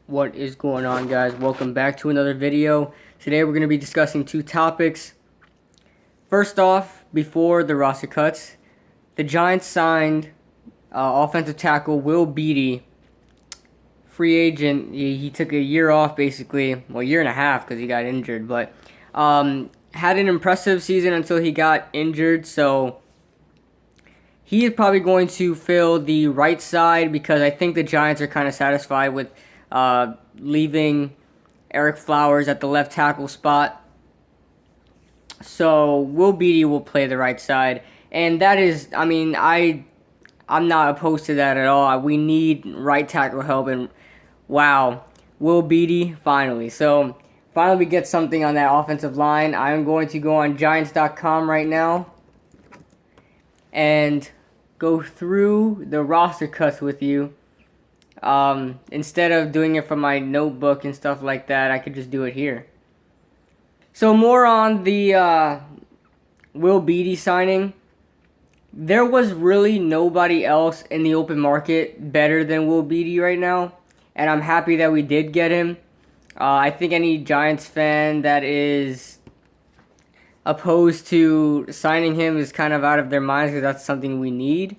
What is going on, guys? Welcome back to another video. Today we're going to be discussing two topics. First off, before the roster cuts, the Giants signed offensive tackle Will Beatty, free agent. He took a year off, basically, well, a year and a half because he got injured, but had an impressive season until he got injured, so he is probably going to fill the right side because I think the Giants are kind of satisfied with leaving Eric Flowers at the left tackle spot. So Will Beatty will play the right side, and that is, I'm not opposed to that at all. We need right tackle help, and wow, Will Beatty finally. So finally we get something on that offensive line. I am going to go on Giants.com right now and go through the roster cuts with you. Instead of doing it from my notebook and stuff like that, I could just do it here. So more on the Will Beatty signing. There was really nobody else in the open market better than Will Beatty right now, and I'm happy that we did get him. I think any Giants fan that is opposed to signing him is kind of out of their minds because that's something we need.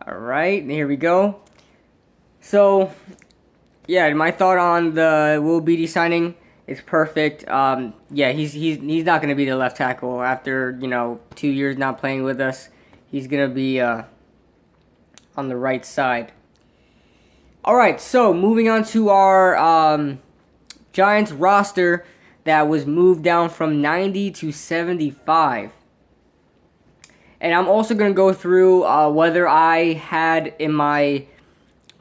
Alright, here we go. So, yeah, my thought on the Will Beatty signing is perfect. Yeah, he's not going to be the left tackle after, 2 years not playing with us. He's going to be on the right side. Alright, so moving on to our Giants roster that was moved down from 90 to 75. And I'm also going to go through whether I had in my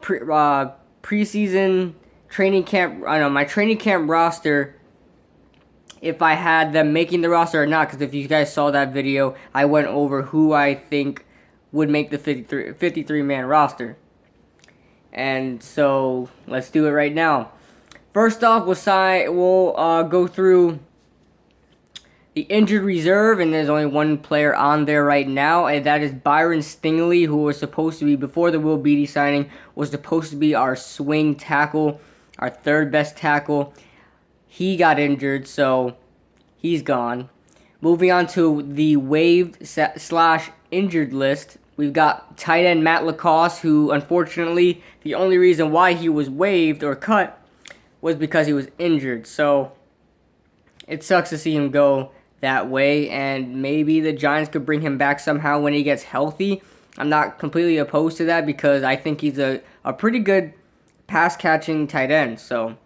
preseason training camp, my training camp roster, if I had them making the roster or not. Because if you guys saw that video, I went over who I think would make the 53-man roster. And so let's do it right now. First off, we'll go through the injured reserve, and there's only one player on there right now, and that is Byron Stingley, who was supposed to be, before the Will Beatty signing, was supposed to be our swing tackle, our third best tackle. He got injured, so he's gone. Moving on to the waived / injured list, we've got tight end Matt Lacoste, who unfortunately, the only reason why he was waived or cut was because he was injured, so it sucks to see him go that way, and maybe the Giants could bring him back somehow when he gets healthy. I'm not completely opposed to that because I think he's a pretty good pass-catching tight end. So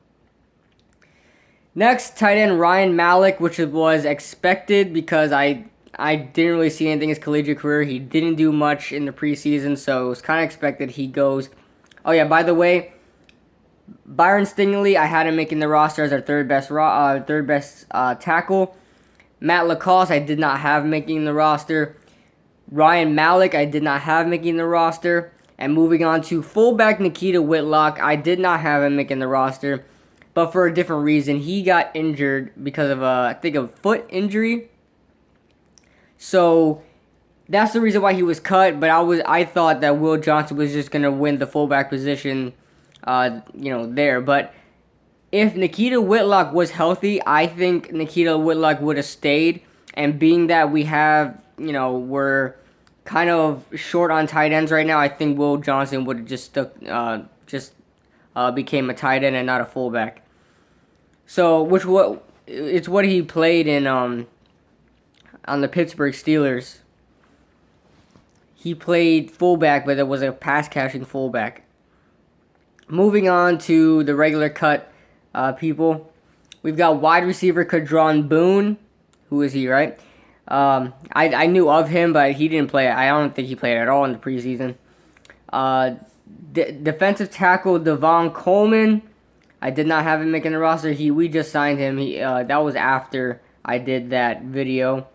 next, tight end Ryan Malik, which was expected because I didn't really see anything in his collegiate career. He didn't do much in the preseason, so it was kind of expected he goes. Oh yeah, by the way, Byron Stingley, I had him making the roster as our third best tackle. Matt Lacoste, I did not have making the roster. Ryan Malik, I did not have making the roster. And moving on to fullback Nikita Whitlock, I did not have him making the roster, but for a different reason. He got injured because of I think a foot injury. So that's the reason why he was cut. But I thought that Will Johnson was just gonna win the fullback position, there. But if Nikita Whitlock was healthy, I think Nikita Whitlock would have stayed. And being that we have, we're kind of short on tight ends right now, I think Will Johnson would have just became a tight end and not a fullback. So, it's what he played in on the Pittsburgh Steelers. He played fullback, but it was a pass-catching fullback. Moving on to the regular cut people, we've got wide receiver Kadron Boone. Who is he, right? I knew of him, but he didn't play. I don't think he played at all in the preseason. Defensive tackle Devon Coleman, I did not have him making the roster. We just signed him. That was after I did that video.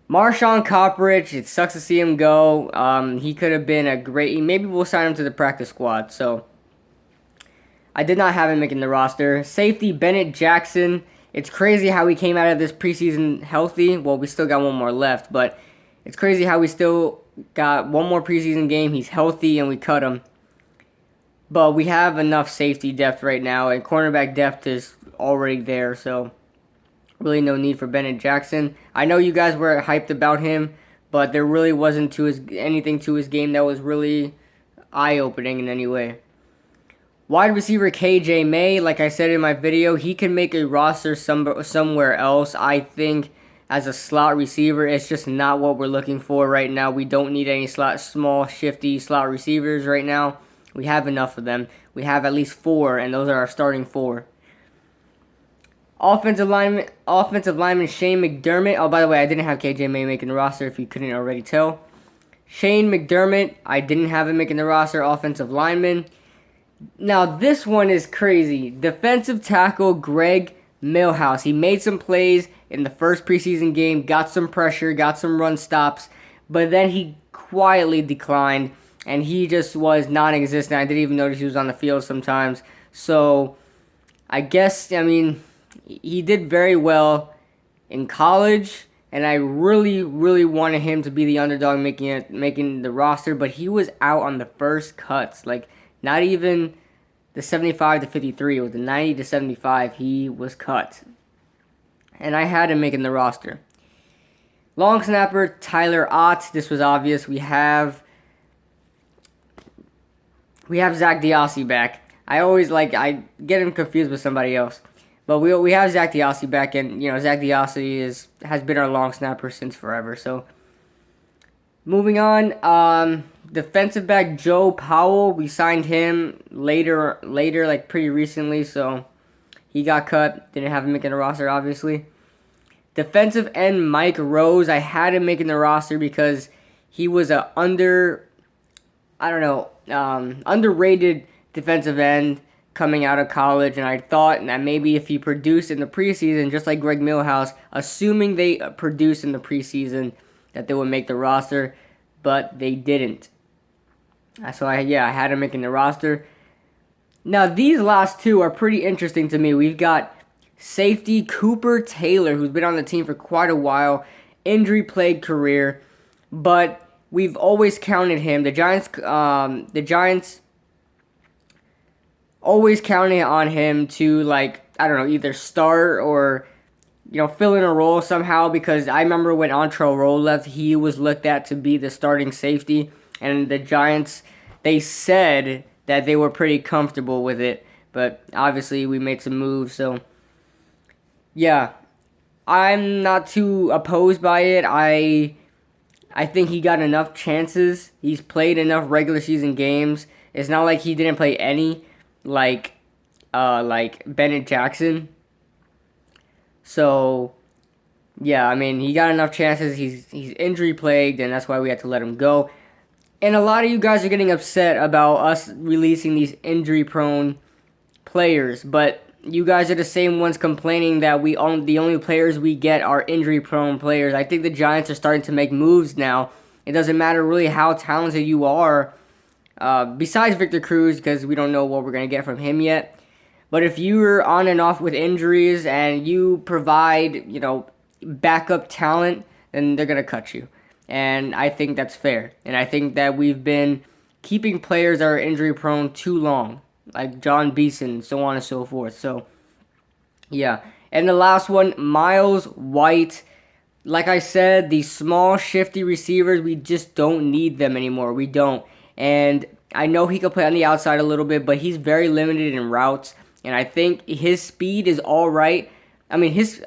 Marshawn Copperidge, it sucks to see him go. He could have been a great. Maybe we'll sign him to the practice squad. So I did not have him making the roster. Safety Bennett Jackson. It's crazy how he came out of this preseason healthy. Well, we still got one more left, but it's crazy how we still got one more preseason game. He's healthy, and we cut him. But we have enough safety depth right now, and cornerback depth is already there, so really no need for Bennett Jackson. I know you guys were hyped about him, but there really wasn't anything to his game that was really eye-opening in any way. Wide receiver KJ May, like I said in my video, he can make a roster somewhere else. I think as a slot receiver, it's just not what we're looking for right now. We don't need any small, shifty slot receivers right now. We have enough of them. We have at least 4, and those are our starting 4. Offensive lineman Shane McDermott. Oh, by the way, I didn't have KJ May making the roster if you couldn't already tell. Shane McDermott, I didn't have him making the roster, offensive lineman. Now, this one is crazy. Defensive tackle Greg Milhouse. He made some plays in the first preseason game, got some pressure, got some run stops, but then he quietly declined, and he just was non-existent. I didn't even notice he was on the field sometimes. So, I guess, he did very well in college, and I really, really wanted him to be the underdog making the roster, but he was out on the first cuts. Like, not even the 75 to 53. It was the 90 to 75. He was cut. And I had him making the roster. Long snapper Tyler Ott. This was obvious. We have Zach Diossi back. I get him confused with somebody else. But we have Zach Diossi back, and Zach Diossi has been our long snapper since forever. So moving on, defensive back Joe Powell. We signed him later, like pretty recently. So he got cut. Didn't have him making the roster, obviously. Defensive end Mike Rose. I had him making the roster because he was a underrated defensive end coming out of college, and I thought that maybe if he produced in the preseason, just like Greg Milhouse, assuming they produced in the preseason, that they would make the roster, but they didn't. So I had him making the roster. Now these last two are pretty interesting to me. We've got safety Cooper Taylor, who's been on the team for quite a while, injury-plagued career, but we've always counted him. The Giants always counting on him to, either start or, fill in a role somehow, because I remember when Antrell Rolle left, he was looked at to be the starting safety, and the Giants, they said that they were pretty comfortable with it, but obviously we made some moves, so yeah, I'm not too opposed by it. I think he got enough chances. He's played enough regular season games. It's not like he didn't play any, like Bennett Jackson. So, yeah, he got enough chances. He's injury plagued, and that's why we had to let him go. And a lot of you guys are getting upset about us releasing these injury prone players, but you guys are the same ones complaining that the only players we get are injury-prone players. I think the Giants are starting to make moves now. It doesn't matter really how talented you are, besides Victor Cruz, because we don't know what we're going to get from him yet. But if you're on and off with injuries and you provide, backup talent, then they're going to cut you. And I think that's fair. And I think that we've been keeping players that are injury-prone too long, like John Beeson, so on and so forth. So, yeah. And the last one, Miles White. Like I said, these small, shifty receivers, we just don't need them anymore. We don't. And I know he can play on the outside a little bit, but he's very limited in routes. And I think his speed is all right. His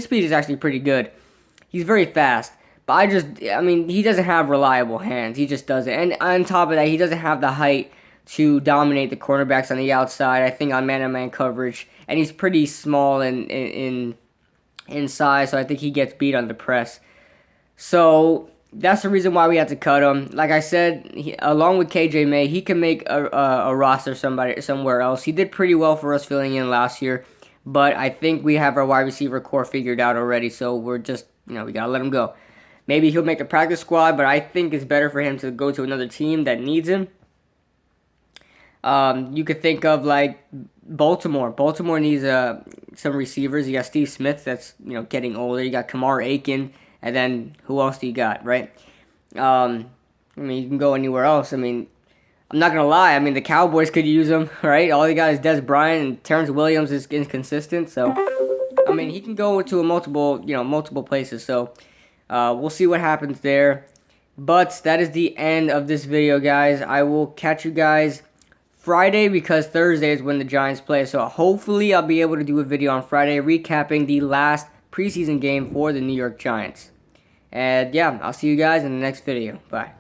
speed is actually pretty good. He's very fast. But he doesn't have reliable hands. He just doesn't. And on top of that, he doesn't have the height to dominate the cornerbacks on the outside, I think, on man-to-man coverage. And he's pretty small in size, so I think he gets beat on the press. So that's the reason why we had to cut him. Like I said, along with KJ May, he can make a roster somewhere else. He did pretty well for us filling in last year, but I think we have our wide receiver core figured out already, so we're just, we got to let him go. Maybe he'll make the practice squad, but I think it's better for him to go to another team that needs him. You could think of Baltimore. Baltimore needs some receivers. You got Steve Smith, that's getting older. You got Kamar Aiken, and then who else do you got, right? You can go anywhere else. I'm not gonna lie. I mean, the Cowboys could use him, right? All he got is Des Bryant, and Terrence Williams is inconsistent. So, I mean, he can go to multiple places. So, we'll see what happens there. But that is the end of this video, guys. I will catch you guys Friday because Thursday is when the Giants play. So hopefully I'll be able to do a video on Friday recapping the last preseason game for the New York Giants. And yeah, I'll see you guys in the next video. Bye.